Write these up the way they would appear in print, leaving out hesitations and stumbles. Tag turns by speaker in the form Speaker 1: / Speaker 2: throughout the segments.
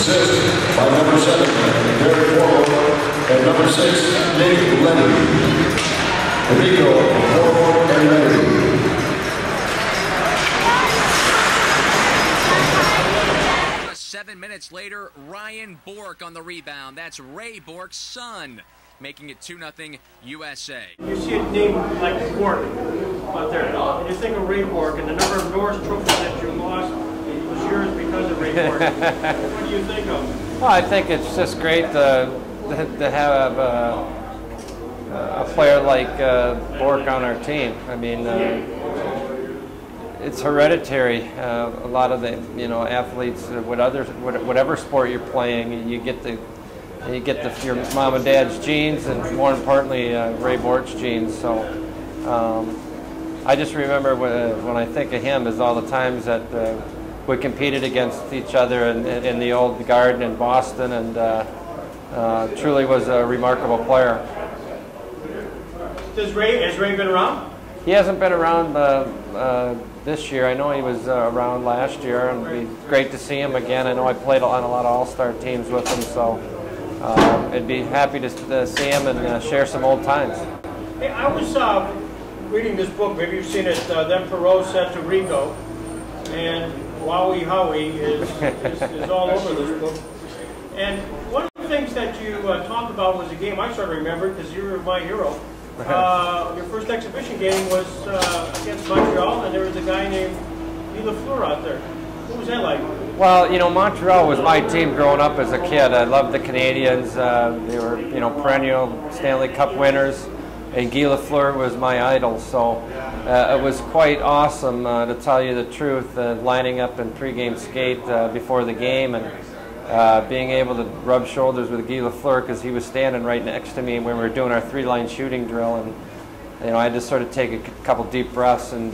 Speaker 1: Assist by number 7, Gilbert Perreault, and number 6, Nate Leonard. Rico, Perreault, and Leonard.
Speaker 2: 7 minutes later, Ray Bourque on the rebound. That's Ray Bourque's son, making it 2-0 USA.
Speaker 3: You see a name like Bourque out there, and you think of Ray Bourque, and the number of Norris trophies that you lost was yours because of Ray Bourque. What do you think of?
Speaker 4: Well, I think it's just great to have a player like Bourque on our team. I mean, it's hereditary. A lot of the athletes, whatever sport you're playing, you get your mom and dad's genes, and more importantly, Ray Bourque's genes. So I just remember when I think of him is all the times that we competed against each other in the old garden in Boston, and truly was a remarkable player.
Speaker 3: Has Ray been around?
Speaker 4: He hasn't been around this year. I know he was around last year, and it'd be great to see him again. I know I played on a lot of all-star teams with him, so I'd be happy to see him and share some old times.
Speaker 3: Hey, I was reading this book, maybe you've seen it, Then Perreault Said to Rico, and Wowie Howie is all over this book. And one of the things that you talked about was a game I sort of remembered, because you were my hero. Your first exhibition game was against Montreal, and there was a guy named Guy Lafleur out there. What was that like? Well,
Speaker 4: Montreal was my team growing up as a kid. I loved the Canadians. They were, perennial Stanley Cup winners, and Guy Lafleur was my idol. So it was quite awesome, to tell you the truth, lining up in pregame skate before the game, and being able to rub shoulders with Guy Lafleur, because he was standing right next to me when we were doing our 3-line shooting drill, and I just sort of take a couple deep breaths and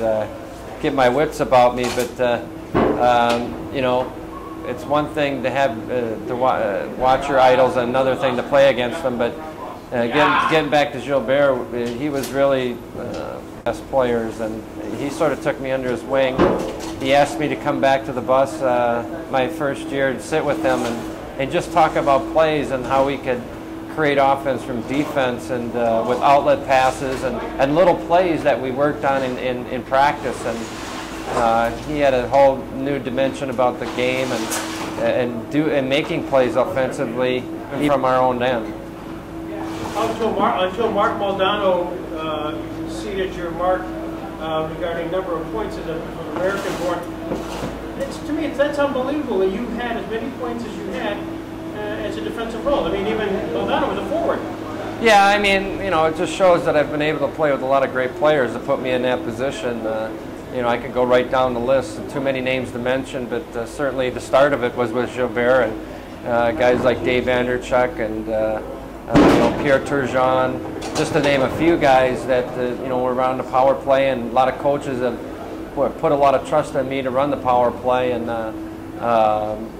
Speaker 4: get my wits about me. But it's one thing to have to watch your idols, and another thing to play against them. But getting back to Gilbert, he was really best players, and he sort of took me under his wing. He asked me to come back to the bus my first year and sit with him and just talk about plays and how we could create offense from defense, and with outlet passes and little plays that we worked on in practice. And he had a whole new dimension about the game and making plays offensively from our own end.
Speaker 3: Until Mark Maldonado exceeded your mark regarding number of points as an American-born. To me, that's unbelievable that you had as many points as you had as a defensive role. I mean, even Maldonado was a forward.
Speaker 4: Yeah, I mean, it just shows that I've been able to play with a lot of great players to put me in that position. I could go right down the list. Too many names to mention, but certainly the start of it was with Gilbert, and guys like Dave Anderchuk and Pierre Turgeon, just to name a few guys that were around the power play, and a lot of coaches have put a lot of trust in me to run the power play. And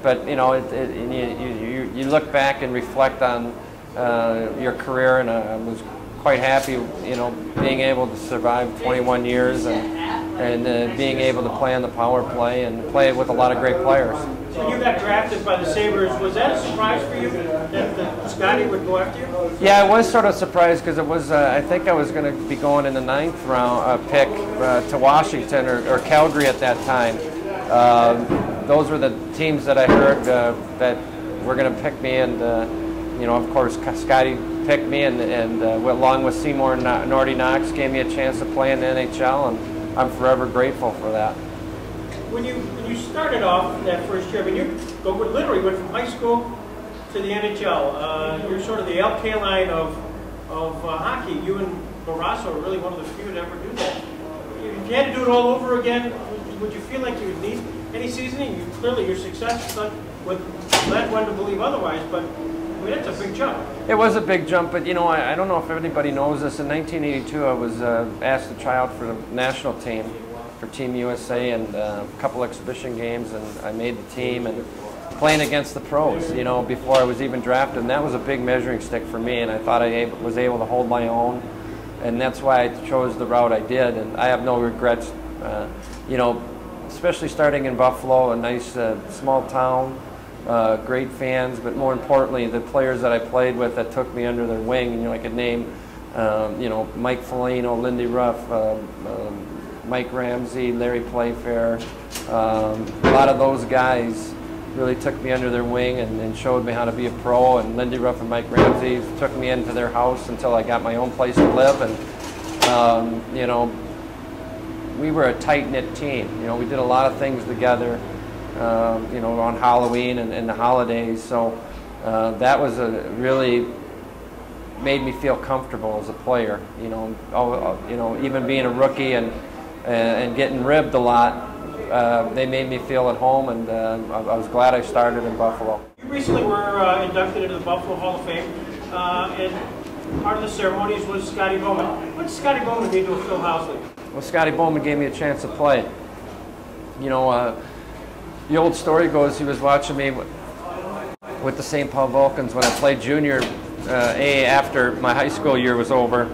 Speaker 4: but you look back and reflect on your career, and I was quite happy, being able to survive 21 years and being able to play on the power play and play with a lot of great players.
Speaker 3: When you got drafted by the Sabres, was that a surprise for you that Scotty would go after you?
Speaker 4: Yeah, I was sort of surprised, because it was, I think I was going to be going in the 9th round pick to Washington or Calgary at that time. Those were the teams that I heard that were going to pick me, and of course Scotty picked me, and along with Seymour and Nordy Knox, gave me a chance to play in the NHL, and I'm forever grateful for that.
Speaker 3: When you started off that first year, I mean, you literally went from high school to the NHL. You're sort of the El Kaline of hockey. You and Barrasso are really one of the few to ever do that. If you had to do it all over again, would you feel like you would need any seasoning? Clearly your success would lead one to believe otherwise, but I mean, that's a big jump.
Speaker 4: It was a big jump, but I don't know if anybody knows this. In 1982, I was asked to try out for the national team, for Team U.S.A, and a couple exhibition games, and I made the team, and playing against the pros, before I was even drafted, and that was a big measuring stick for me, and I thought I was able to hold my own, and that's why I chose the route I did, and I have no regrets, especially starting in Buffalo, a nice small town, great fans, but more importantly, the players that I played with that took me under their wing. And I could name, Mike Foligno, Lindy Ruff, Mike Ramsey, Larry Playfair. A lot of those guys really took me under their wing and showed me how to be a pro. And Lindy Ruff and Mike Ramsey took me into their house until I got my own place to live. And we were a tight-knit team. We did a lot of things together. On Halloween and the holidays. So that was really made me feel comfortable as a player. Even being a rookie and getting ribbed a lot, they made me feel at home, and I was glad I started in Buffalo.
Speaker 3: You recently were inducted into the Buffalo Hall of Fame, and part of the ceremonies was Scotty Bowman. What did Scotty Bowman mean to Phil Housley?
Speaker 4: Well, Scotty Bowman gave me a chance to play. The old story goes he was watching me with the St. Paul Vulcans when I played junior A after my high school year was over.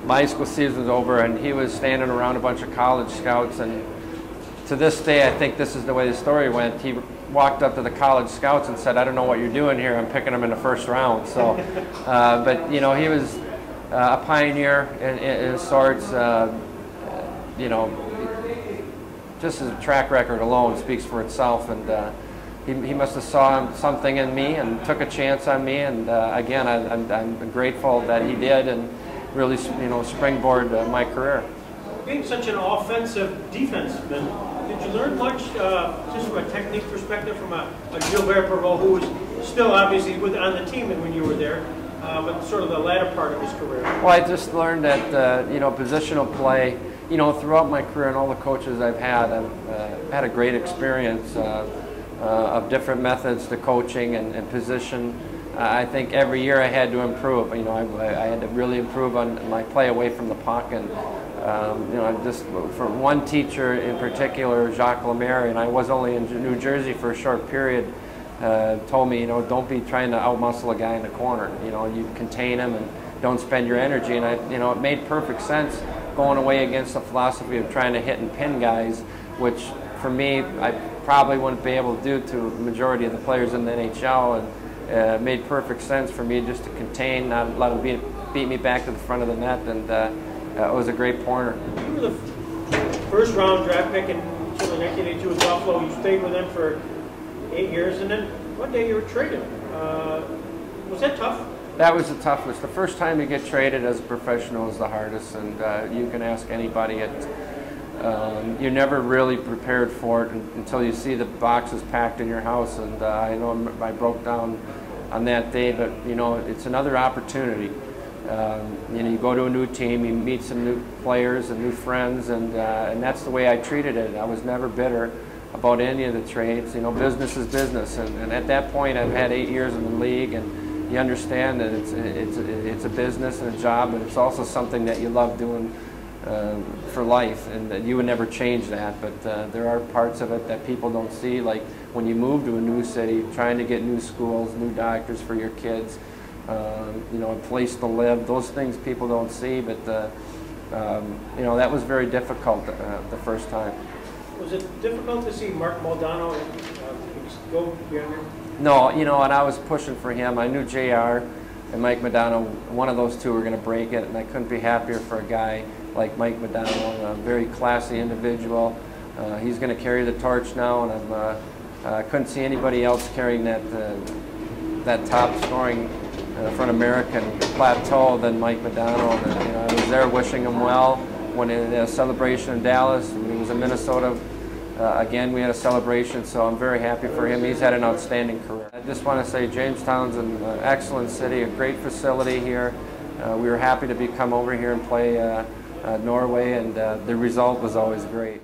Speaker 4: My high school season was over, and he was standing around a bunch of college scouts. And to this day, I think this is the way the story went. He walked up to the college scouts and said, "I don't know what you're doing here. I'm picking them in the first round." So, but he was a pioneer in sorts. Just his track record alone speaks for itself, and he must have saw something in me and took a chance on me, and again, I'm grateful that he did, and really, springboard my career.
Speaker 3: Being such an offensive defenseman, did you learn much just from a technique perspective from a Gilbert Perreault, who was still obviously on the team when you were there, but sort of the latter part of his career?
Speaker 4: Well, I just learned that positional play. Throughout my career and all the coaches I've had a great experience of different methods to coaching and position. I think every year I had to improve. I had to really improve on my play away from the puck. And just from one teacher in particular, Jacques Lemaire, and I was only in New Jersey for a short period, told me, don't be trying to outmuscle a guy in the corner. You contain him and don't spend your energy. And it made perfect sense, going away against the philosophy of trying to hit and pin guys, which for me, I probably wouldn't be able to do to the majority of the players in the NHL, and it made perfect sense for me just to contain, not let them beat me back to the front of the net, and it was a great pointer.
Speaker 3: You were the first round draft pick in 1982 with Buffalo. You stayed with them for 8 years, and then one day you were traded. Was that tough?
Speaker 4: That was the toughest. The first time you get traded as a professional is the hardest, and you can ask anybody. You're never really prepared for it until you see the boxes packed in your house. And I know I broke down on that day, but it's another opportunity. You go to a new team, you meet some new players and new friends, and that's the way I treated it. I was never bitter about any of the trades. Business is business, and at that point, I've had 8 years in the league, and you understand that it's a business and a job, but it's also something that you love doing for life, and that you would never change that. But there are parts of it that people don't see, like when you move to a new city, trying to get new schools, new doctors for your kids, a place to live. Those things people don't see, but that was very difficult the first time.
Speaker 3: Was it difficult to see Mark Modano go younger?
Speaker 4: No, and I was pushing for him. I knew JR and Mike Modano, one of those two were going to break it, and I couldn't be happier for a guy like Mike Modano, a very classy individual. He's going to carry the torch now, and I couldn't see anybody else carrying that top scoring for an American plateau than Mike Modano. And, I was there wishing him well when in a celebration in Dallas. When he was in Minnesota, again, we had a celebration, so I'm very happy for him. He's had an outstanding career. I just want to say Jamestown's an excellent city, a great facility here. We were happy to come over here and play Norway, and the result was always great.